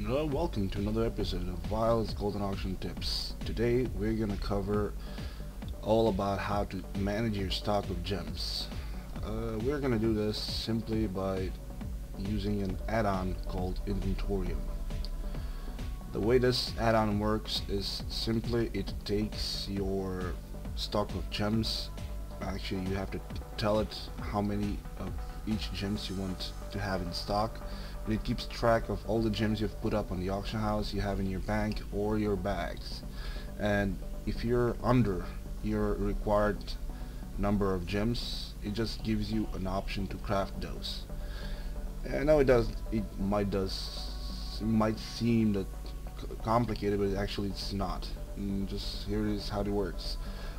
Welcome to another episode of Vile's Golden Auction Tips. Today we're gonna cover all about how to manage your stock of gems. We're gonna do this simply by using an add-on called Inventorium. The way this add-on works is simply it takes your stock of gems. Actually, you have to tell it how many of each gems you want to have in stock. And it keeps track of all the gems you've put up on the auction house, you have in your bank or your bags. And if you're under your required number of gems, it just gives you an option to craft those. And now it might seem that complicated, but actually it's not. And just here is how it works.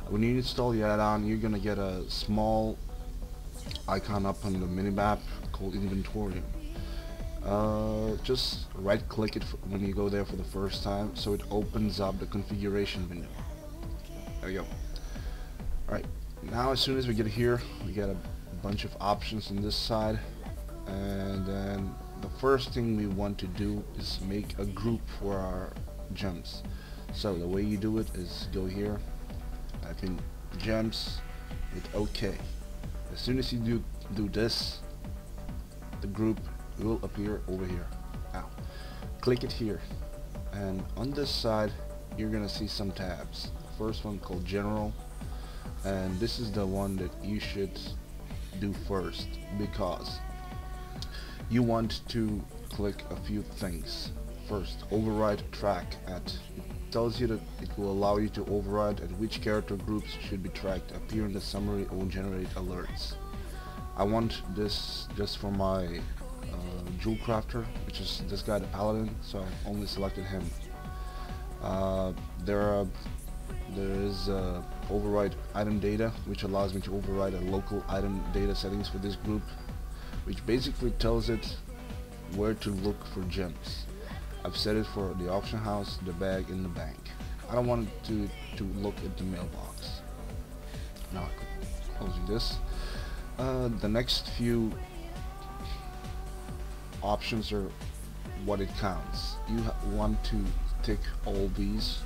When you install the add-on, you're gonna get a small icon up on the minimap called Inventorium. Just right click it when you go there for the first time, so it opens up the configuration window. There we go. Alright, now as soon as we get here, we get a bunch of options on this side, and then the first thing we want to do is make a group for our gems. So the way you do it is go here, type in gems, hit OK. As soon as you do this, the group will appear over here. Now, click it here, and on this side you're gonna see some tabs. First one called General, and this is the one that you should do first because you want to click a few things. First, override track at. It tells you that it will allow you to override at which character groups should be tracked, appear in the summary, or generate alerts. I want this just for my jewel crafter, which is this guy, the paladin, so I've only selected him. There is override item data, which allows me to override a local item data settings for this group, which basically tells it where to look for gems. I've set it for the auction house, the bag, and the bank. I don't want it to look at the mailbox. Now closing this. The next few options are what it counts. You want to tick all these,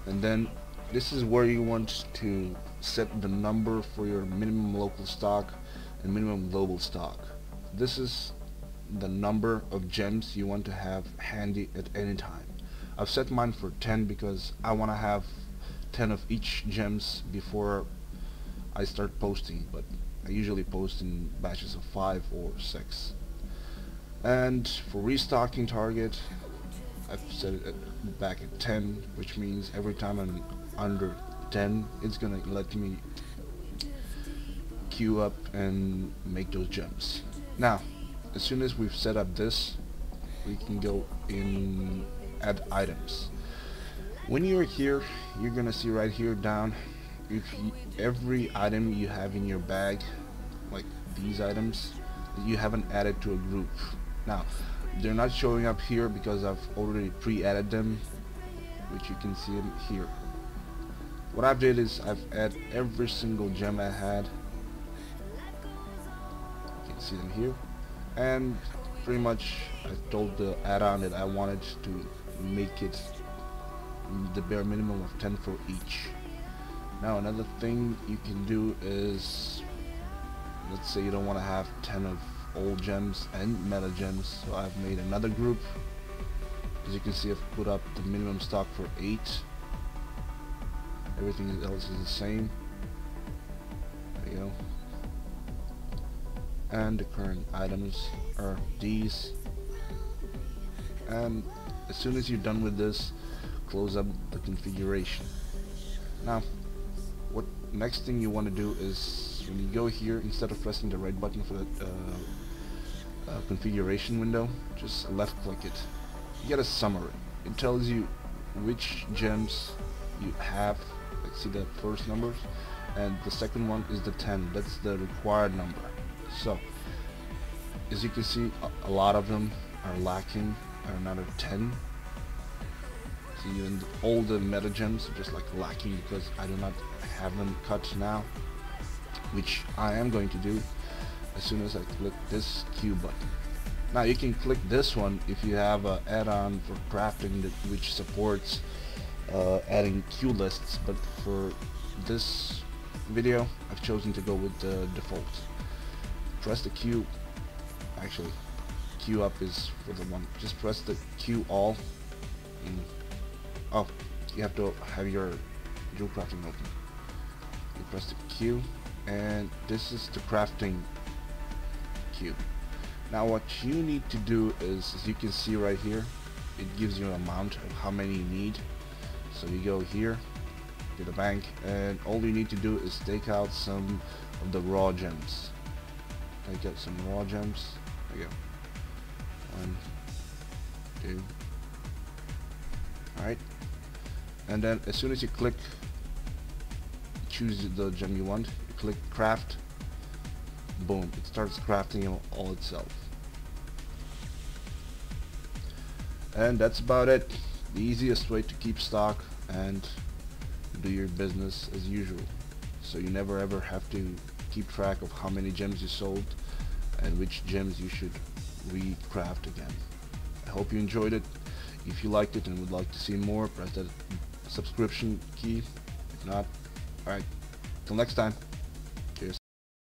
and then this is where you want to set the number for your minimum local stock and minimum global stock. This is the number of gems you want to have handy at any time. I've set mine for 10 because I want to have 10 of each gems before I start posting, but I usually post in batches of 5 or 6. And for restocking target, I've set it back at 10, which means every time I'm under 10, it's gonna let me queue up and make those gems. Now, as soon as we've set up this, we can go in add items. When you're here, you're gonna see right here down, every item you have in your bag, like these items, that you haven't added to a group. Now, they're not showing up here because I've already pre-added them, which you can see them here. What I've did is I've added every single gem I had. You can see them here, and pretty much I told the add-on that I wanted to make it the bare minimum of 10 for each. Now another thing you can do is, let's say you don't want to have 10 of old gems and meta gems, so I've made another group. As you can see, I've put up the minimum stock for 8. Everything else is the same. There you go. And the current items are these. And as soon as you're done with this, close up the configuration. Now, what next thing you want to do is when you go here, instead of pressing the right button for the configuration window, just left click it. You get a summary. It tells you which gems you have. Like, see the first numbers, and the second one is the 10. That's the required number. So as you can see, a lot of them are lacking, are another 10. See, even all the meta gems are just like lacking because I do not have them cut now, which I am going to do as soon as I click this Q button. Now you can click this one if you have an add-on for crafting that which supports adding queue lists, but for this video I've chosen to go with the default. Press the Q, actually Q up is for the one, just press the Q all, and, oh, you have to have your jewel crafting open. You press the Q, and this is the crafting queue. Now what you need to do is, as you can see right here, it gives you an amount of how many you need. So you go here to the bank, and all you need to do is take out some of the raw gems. Take out some raw gems. There you go. 1, 2. Alright. And then as soon as you click, choose the gem you want, you click craft, boom, it starts crafting all itself. And that's about it. The easiest way to keep stock and do your business as usual, so you never ever have to keep track of how many gems you sold and which gems you should recraft again. I hope you enjoyed it. If you liked it and would like to see more, press that subscription key. If not, alright, till next time.